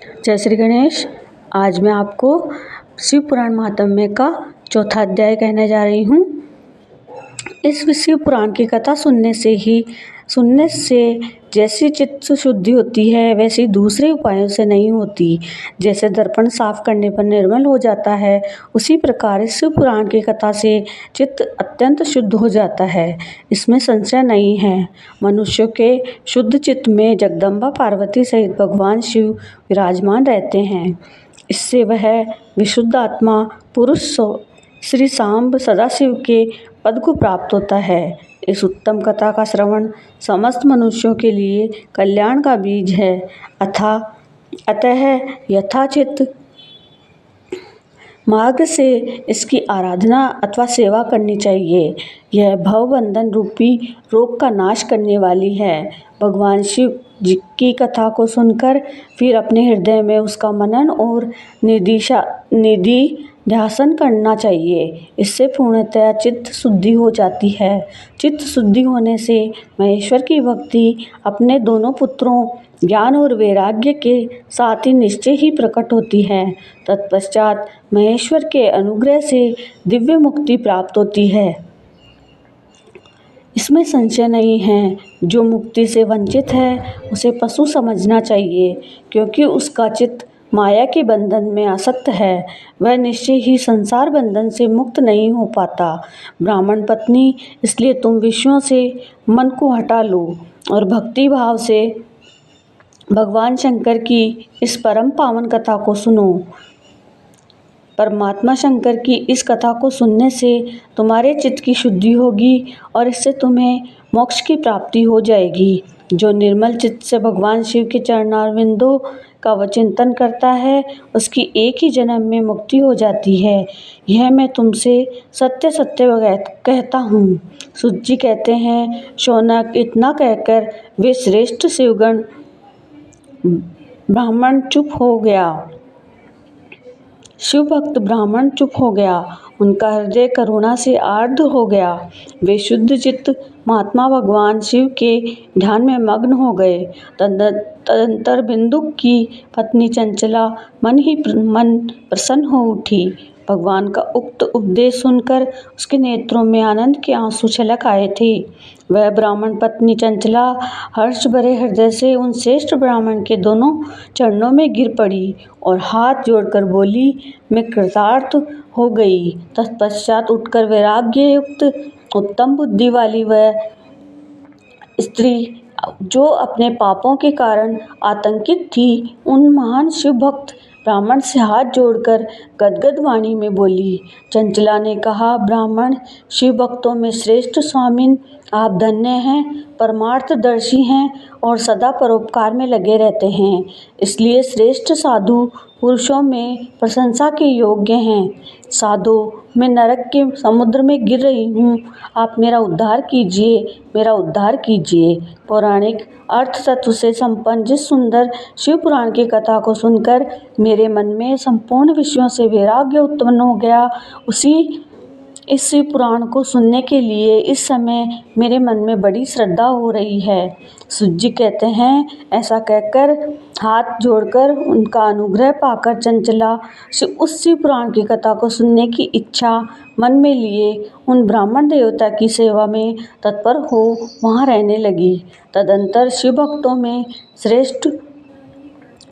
जय श्री गणेश। आज मैं आपको शिव पुराण महात्म्य का चौथा अध्याय कहने जा रही हूँ। इस शिव पुराण की कथा सुनने से जैसी चित्त शुद्धि होती है वैसी दूसरे उपायों से नहीं होती। जैसे दर्पण साफ करने पर निर्मल हो जाता है, उसी प्रकार इस शिव पुराण की कथा से चित्त अत्यंत शुद्ध हो जाता है। इसमें संशय नहीं है। मनुष्य के शुद्ध चित्त में जगदम्बा पार्वती सहित भगवान शिव विराजमान रहते हैं। इससे वह विशुद्ध आत्मा पुरुष श्री सांब सदाशिव के पद को प्राप्त होता है। इस उत्तम कथा का श्रवण समस्त मनुष्यों के लिए कल्याण का बीज है। अतः यथाचित मार्ग से इसकी आराधना अथवा सेवा करनी चाहिए। यह भवबंधन रूपी रोग का नाश करने वाली है। भगवान शिव जी की कथा को सुनकर फिर अपने हृदय में उसका मनन और निधिध्यासन करना चाहिए। इससे पूर्णतया चित्त शुद्धि हो जाती है। चित्त शुद्धि होने से महेश्वर की भक्ति अपने दोनों पुत्रों ज्ञान और वैराग्य के साथ ही निश्चय ही प्रकट होती है। तत्पश्चात महेश्वर के अनुग्रह से दिव्य मुक्ति प्राप्त होती है। इसमें संशय नहीं है। जो मुक्ति से वंचित है उसे पशु समझना चाहिए, क्योंकि उसका चित्त माया के बंधन में आसक्त है। वह निश्चय ही संसार बंधन से मुक्त नहीं हो पाता। ब्राह्मण पत्नी, इसलिए तुम विषयों से मन को हटा लो और भक्ति भाव से भगवान शंकर की इस परम पावन कथा को सुनो। परमात्मा शंकर की इस कथा को सुनने से तुम्हारे चित्त की शुद्धि होगी और इससे तुम्हें मोक्ष की प्राप्ति हो जाएगी। जो निर्मल चित्त से भगवान शिव के चरणारविंदों का वह चिंतन करता है, उसकी एक ही जन्म में मुक्ति हो जाती है। यह मैं तुमसे सत्य सत्य कहता हूँ। सूत जी कहते हैं, शौनक, इतना कहकर वे श्रेष्ठ शिवगण ब्राह्मण चुप हो गया। शिव भक्त ब्राह्मण चुप हो गया। उनका हृदय करुणा से आर्द्र हो गया। वे शुद्ध चित्त महात्मा भगवान शिव के ध्यान में मग्न हो गए। तदंतर बिंदुक की पत्नी चंचला मन प्रसन्न हो उठी। भगवान का उक्त उपदेश सुनकर उसके नेत्रों में आनंद के आंसू छलक आए थे। वह ब्राह्मण पत्नी चंचला हर्ष भरे हृदय से उन श्रेष्ठ ब्राह्मण के दोनों चरणों में गिर पड़ी और हाथ जोड़कर बोली, मैं कृतार्थ हो गई। तत्पश्चात उठकर वैराग्य युक्त उत्तम बुद्धि वाली वह स्त्री, जो अपने पापों के कारण आतंकित थी, उन महान शिव भक्त ब्राह्मण से हाथ जोड़कर गदगद वाणी में बोली। चंचला ने कहा, ब्राह्मण शिव भक्तों में श्रेष्ठ स्वामिन, आप धन्य हैं, परमार्थदर्शी हैं और सदा परोपकार में लगे रहते हैं। इसलिए श्रेष्ठ साधु पुरुषों में प्रशंसा के योग्य हैं। साधो, मैं नरक के समुद्र में गिर रही हूँ, आप मेरा उद्धार कीजिए, मेरा उद्धार कीजिए। पौराणिक अर्थ तत्व से संपन्न जिस सुंदर शिव पुराण की कथा को सुनकर मेरे मन में संपूर्ण विषयों से वैराग्य उत्पन्न हो गया, इस शिव पुराण को सुनने के लिए इस समय मेरे मन में बड़ी श्रद्धा हो रही है। सूत जी कहते हैं, ऐसा कहकर हाथ जोड़कर उनका अनुग्रह पाकर चंचला उस शिव पुराण की कथा को सुनने की इच्छा मन में लिए उन ब्राह्मण देवता की सेवा में तत्पर हो वहाँ रहने लगी। तदंतर शिव भक्तों में श्रेष्ठ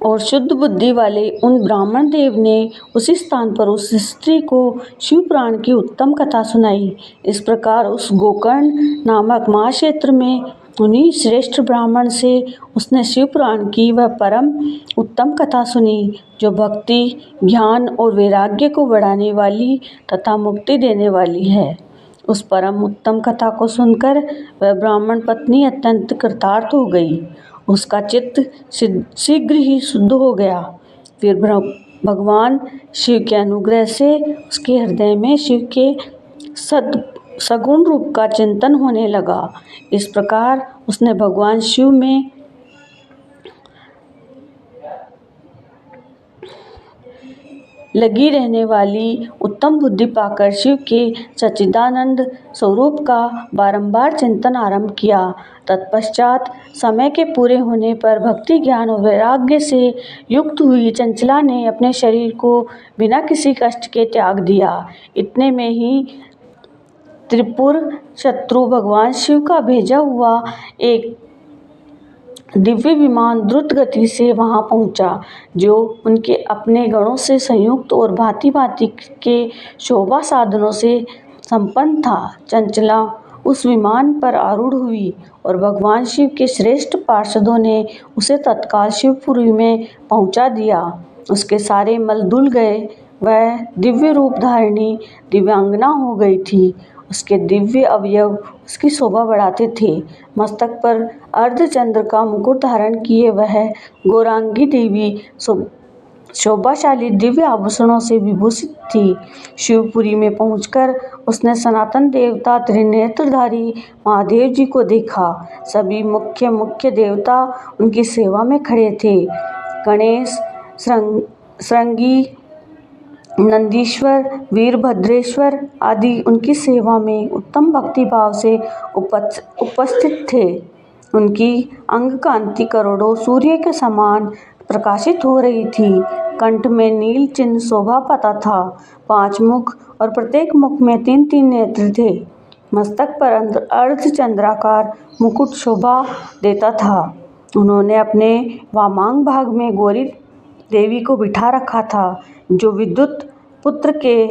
और शुद्ध बुद्धि वाले उन ब्राह्मण देव ने उसी स्थान पर उस स्त्री को शिव पुराण की उत्तम कथा सुनाई। इस प्रकार उस गोकर्ण नामक महाक्षेत्र में उन्हीं श्रेष्ठ ब्राह्मण से उसने शिव पुराण की वह परम उत्तम कथा सुनी, जो भक्ति, ज्ञान और वैराग्य को बढ़ाने वाली तथा मुक्ति देने वाली है। उस परम उत्तम कथा को सुनकर वह ब्राह्मण पत्नी अत्यंत कृतार्थ हो गई। उसका चित्त शीघ्र ही शुद्ध हो गया। फिर भगवान शिव के अनुग्रह से उसके हृदय में शिव के सगुण रूप का चिंतन होने लगा। इस प्रकार उसने भगवान शिव में लगी रहने वाली उत्तम बुद्धि पाकर शिव के सच्चिदानंद स्वरूप का बारंबार चिंतन आरंभ किया। तत्पश्चात समय के पूरे होने पर भक्ति, ज्ञान और वैराग्य से युक्त हुई चंचला ने अपने शरीर को बिना किसी कष्ट के त्याग दिया। इतने में ही त्रिपुर शत्रु भगवान शिव का भेजा हुआ एक दिव्य विमान द्रुत गति से वहां पहुंचा, जो उनके अपने गणों से संयुक्त और भांति भांति के शोभा साधनों से संपन्न था। चंचला उस विमान पर आरूढ़ हुई और भगवान शिव के श्रेष्ठ पार्षदों ने उसे तत्काल शिवपुरी में पहुंचा दिया। उसके सारे मल धुल गए। वह दिव्य रूप धारिणी दिव्यांगना हो गई थी। उसके दिव्य अवयव उसकी शोभा बढ़ाते थे। मस्तक पर अर्धचंद्र का मुकुट धारण किए वह गौरांगी देवी शोभाशाली दिव्य आभूषणों से विभूषित थी। शिवपुरी में पहुंचकर उसने सनातन देवता त्रिनेत्रधारी महादेव जी को देखा। सभी मुख्य देवता उनकी सेवा में खड़े थे। गणेश, श्रृंगी, नंदीश्वर, वीरभद्रेश्वर आदि उनकी सेवा में उत्तम भक्ति भाव से उपस्थित थे। उनकी अंग कांति करोड़ों सूर्य के समान प्रकाशित हो रही थी। कंठ में नील चिन्ह शोभा पाता था। 5 मुख और प्रत्येक मुख में 3-3 नेत्र थे। मस्तक पर अर्धचंद्राकार मुकुट शोभा देता था। उन्होंने अपने वामांग भाग में गौरी देवी को बिठा रखा था, जो विद्युत पुत्र के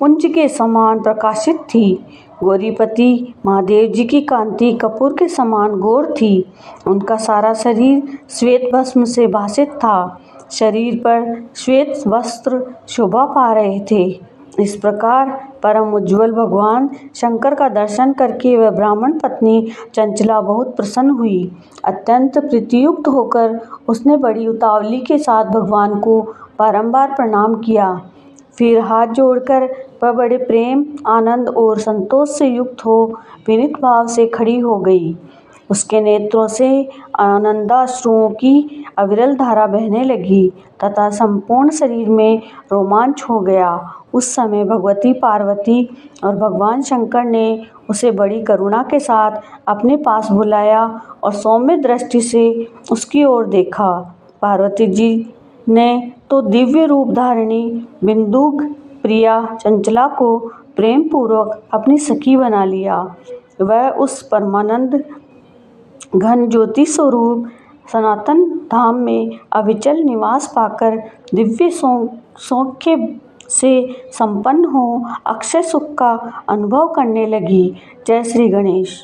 पुंज के समान प्रकाशित थी। गौरीपति महादेव जी की कांति कपूर के समान गौर थी। उनका सारा शरीर श्वेत भस्म से भासित था। शरीर पर श्वेत वस्त्र शोभा पा रहे थे। इस प्रकार परम उज्ज्वल भगवान शंकर का दर्शन करके वह ब्राह्मण पत्नी चंचला बहुत प्रसन्न हुई। अत्यंत प्रीतियुक्त होकर उसने बड़ी उतावली के साथ भगवान को बारंबार प्रणाम किया। फिर हाथ जोड़कर वह बड़े प्रेम, आनंद और संतोष से युक्त हो विनीत भाव से खड़ी हो गई। उसके नेत्रों से आनंदाश्रुओं की अविरल धारा बहने लगी तथा संपूर्ण शरीर में रोमांच हो गया। उस समय भगवती पार्वती और भगवान शंकर ने उसे बड़ी करुणा के साथ अपने पास बुलाया और सौम्य दृष्टि से उसकी ओर देखा। पार्वती जी ने तो दिव्य रूप धारिणी बिंदुक प्रिया चंचला को प्रेम पूर्वक अपनी सखी बना लिया। वह उस परमानंद घन ज्योति स्वरूप सनातन धाम में अविचल निवास पाकर दिव्य सौख्य से संपन्न हो अक्षय सुख का अनुभव करने लगी। जय श्री गणेश।